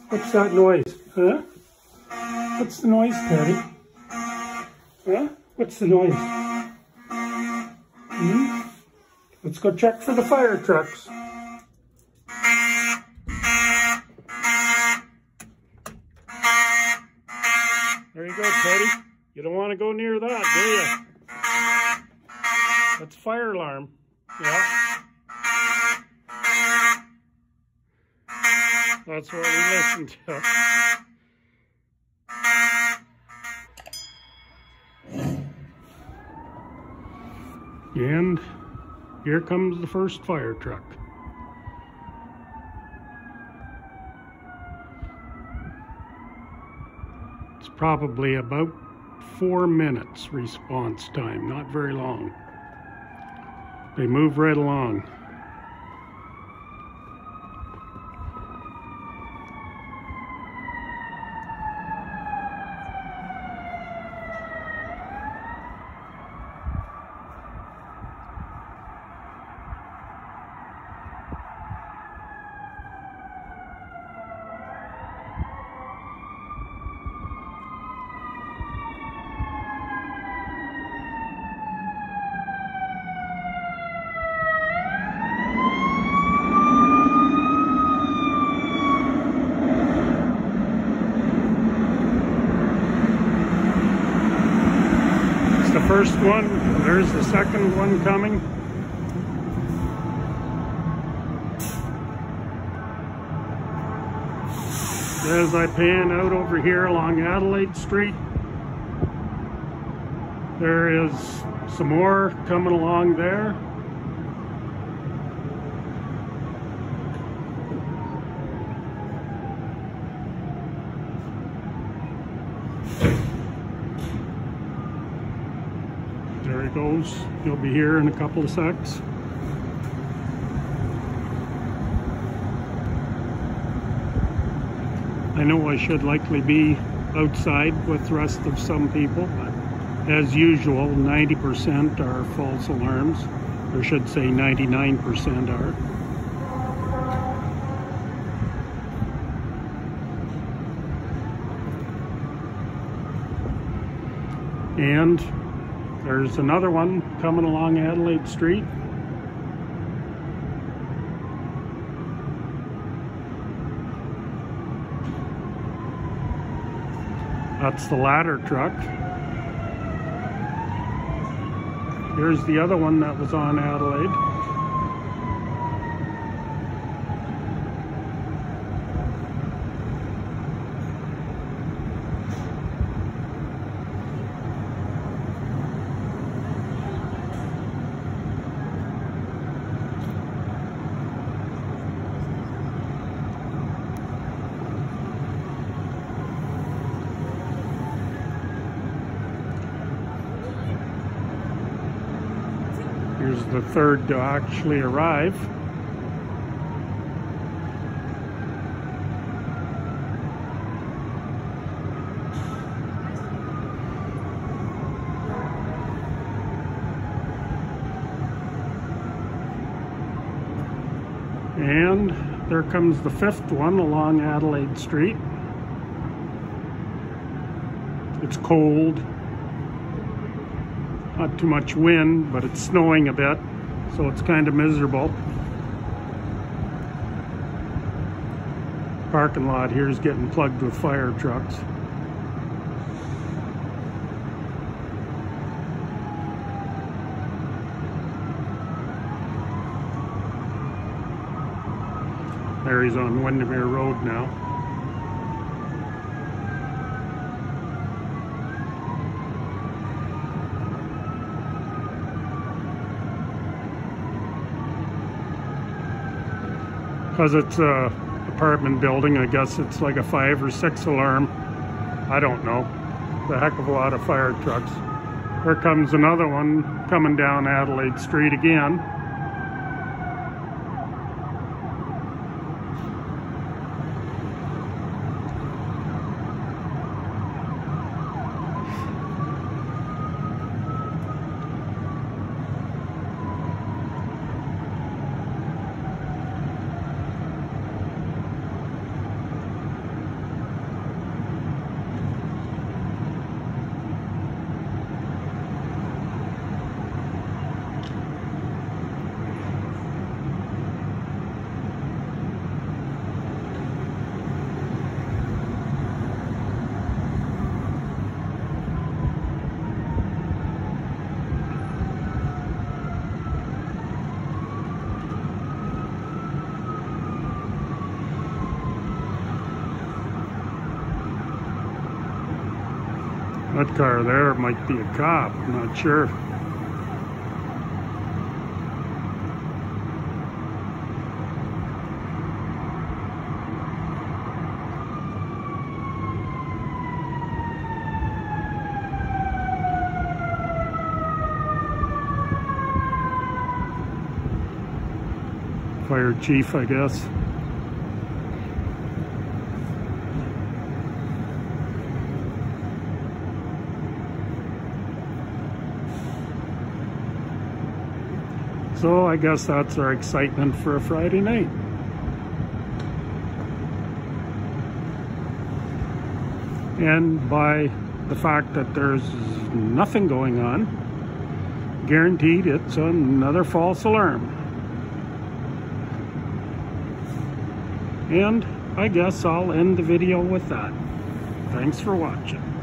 What's that noise? Huh? What's the noise, Patty? Huh? What's the noise? Let's go check for the fire trucks. There you go, Patty. You don't want to go near that, do you? That's a fire alarm. Yeah. That's what we listen to. And here comes the first fire truck. It's probably about 4 minutes response time, not very long. They move right along. First one, there's the second one coming. As I pan out over here along Adelaide Street, there is some more coming along there. There he goes. He'll be here in a couple of secs. I know I should likely be outside with the rest of some people, but as usual, 90% are false alarms. Or I should say 99% are. And there's another one coming along Adelaide Street. That's the ladder truck. Here's the other one that was on Adelaide. Here's the third to actually arrive. And there comes the fifth one along Adelaide Street. It's cold. Not too much wind, but it's snowing a bit, so it's kind of miserable. Parking lot here is getting plugged with fire trucks. There he's on Windermere Road now. Because it's a apartment building, I guess it's like a 5 or 6 alarm. I don't know. It's a heck of a lot of fire trucks. Here comes another one coming down Adelaide Street again. That car there might be a cop, I'm not sure. Fire chief, I guess. So I guess that's our excitement for a Friday night. And by the fact that there's nothing going on, guaranteed it's another false alarm. And I guess I'll end the video with that. Thanks for watching.